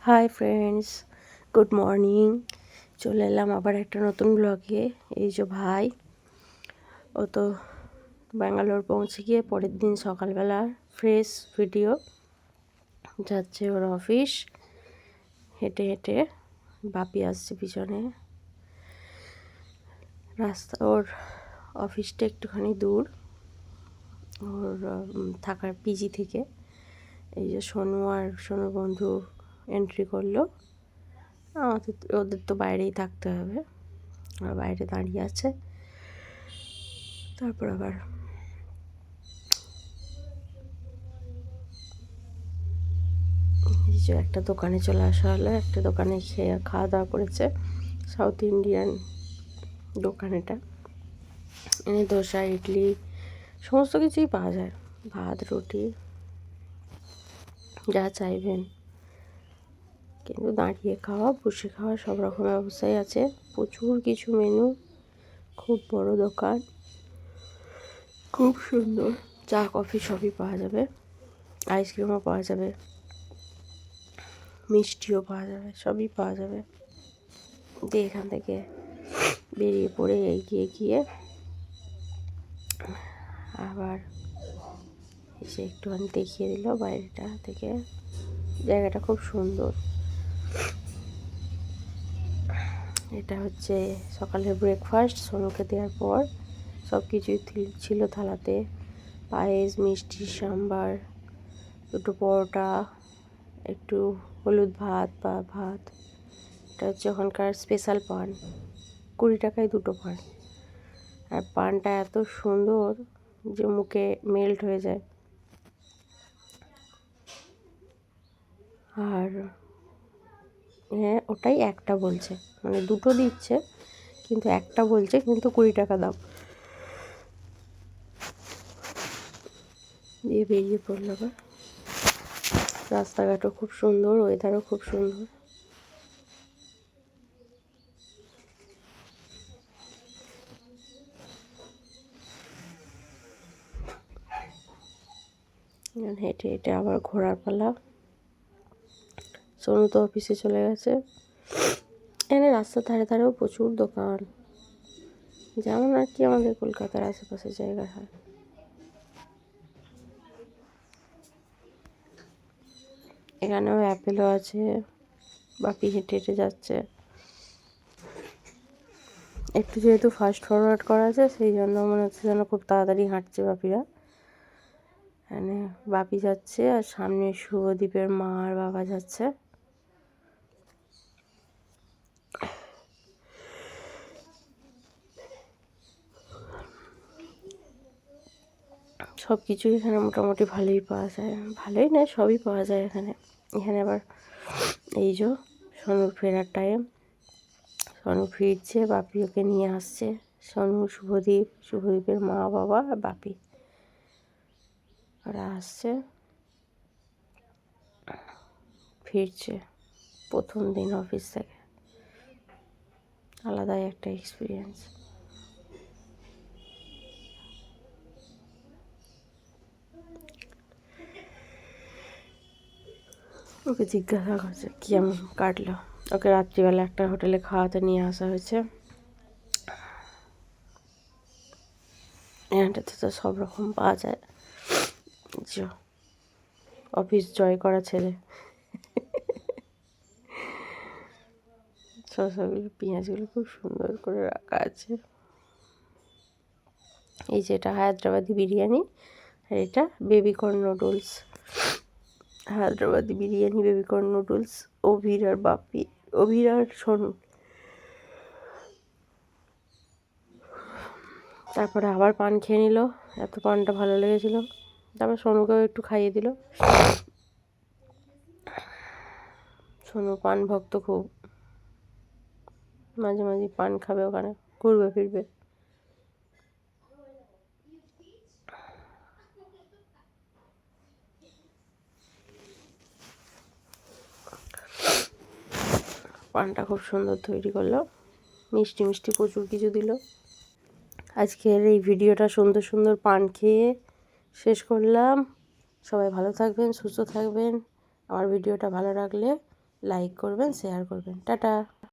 Hi friends, good morning. চলে এলাম আবার একটা নতুন ব্লগে। এই যে ভাই, ও তো ব্যাঙ্গালোর পৌঁছে গিয়ে পরের দিন সকালবেলা ফ্রেশ ভিডিও যাচ্ছে ওর অফিস। হেঁটে হেঁটে বাপি আসছে পিছনে। রাস্তা, ওর অফিসটা একটুখানি দূর ওর থাকার পিজি থেকে। এই যে সোনু আর সোনুর বন্ধু এন্ট্রি করলো। ওদের তো বাইরেই থাকতে হবে, আর বাইরে দাঁড়িয়ে আছে। তারপর আবার এই যে একটা দোকানে চলে আসা হলো। একটা দোকানে খাওয়া দাওয়া করেছে, সাউথ ইন্ডিয়ান দোকান এটা। এনে ধোসা, ইডলি সমস্ত কিছুই পাওয়া যায়, ভাত রুটি যা চাইবেন। কিন্তু দাঁড়িয়ে খাওয়া, বসে খাওয়া সব রকম ব্যবস্থাই আছে। প্রচুর কিছু মেনু, খুব বড় দোকান, খুব সুন্দর। চা কফি সবই পাওয়া যাবে, আইসক্রিমও পাওয়া যাবে, মিষ্টিও পাওয়া যাবে, সবই পাওয়া যাবে। দিয়ে এখান থেকে বেরিয়ে পড়ে এগিয়ে গিয়ে আবার এসে একটুখানি দেখিয়ে দিল বাইরেটা থেকে। জায়গাটা খুব সুন্দর। এটা হচ্ছে সকালের ব্রেকফাস্ট। সোনুকে দেওয়ার পর সব কিছুই ছিল থালাতে। পায়েস, মিষ্টি, সাম্বার, দুটো পরোটা, একটু হলুদ ভাত বা ভাত। এটা হচ্ছে ওখানকার স্পেশাল পান, 20 টাকায় দুটো পান। আর পানটা এত সুন্দর যে মুখে মেল্ট হয়ে যায়। আর হ্যাঁ, ওটাই একটা বলছে, মানে দুটো দিচ্ছে কিন্তু একটা বলছে, কিন্তু 20 টাকা দাম দিয়ে বেরিয়ে পড়লো। আবার রাস্তাঘাটও খুব সুন্দর, ওয়েদারও খুব সুন্দর। হেঁটে হেঁটে আবার ঘোরার পালা। সোনু তো অফিসে চলে গেছে। এখানে রাস্তার ধারে ধারেও প্রচুর দোকান, যেমন আর কি আমাদের কলকাতার আশেপাশে জায়গা হয়। এখানেও অ্যাপেলও আছে। বাপি হেঁটে হেঁটে যাচ্ছে। একটু যেহেতু ফাস্ট ফরওয়ার্ড করা আছে, সেই জন্য মনে হচ্ছে যেন খুব তাড়াতাড়ি হাঁটছে বাপিরা। এখানে বাপি যাচ্ছে, আর সামনে শুভদীপের মা আর বাবা যাচ্ছে। সব কিছুই এখানে মোটামুটি ভালোই পাওয়া যায়। ভালোই নয়, সবই পাওয়া যায় এখানে। এখানে আবার এই যে সোনুর ফেরার টাইম, সোনু ফিরছে, বাপি ওকে নিয়ে আসছে। সোনু, শুভদীপের মা বাবা আর বাপি ওরা আসছে, ফিরছে প্রথম দিন অফিস থেকে। আলাদাই একটা এক্সপিরিয়েন্স। ওকে জিজ্ঞাসা করছে কেমন কাটলো। ওকে রাত্রিবেলা একটা হোটেলে খাওয়াতে নিয়ে আসা হয়েছে। এখানটাতে তো সব রকম পাওয়া যায়। অফিস জয় করা ছেলে। শসাগুলো, পেঁয়াজগুলো খুব সুন্দর করে রাখা আছে। এই যে এটা হায়দ্রাবাদি বিরিয়ানি, আর এটা babycorn noodles. Hyderabadi biryani, babycorn noodles, Abhir আর বাপি, অভির আর সোনু। তারপরে আবার পান খেয়ে নিল, এত পানটা ভালো লেগেছিলো। তারপর সোনুকেও একটু খাইয়ে দিল। সোনু পান ভক্ত খুব, মাঝে মাঝে পান খাবে, ওখানে ঘুরবে ফিরবে। পানটা খুব সুন্দর তৈরি করলো, মিষ্টি মিষ্টি প্রচুর কিছু দিল। আজকের এই ভিডিওটা সুন্দর সুন্দর পান খেয়ে শেষ করলাম। সবাই ভালো থাকবেন, সুস্থ থাকবেন। আমার ভিডিওটা ভালো লাগলে লাইক করবেন, শেয়ার করবেন। টাটা।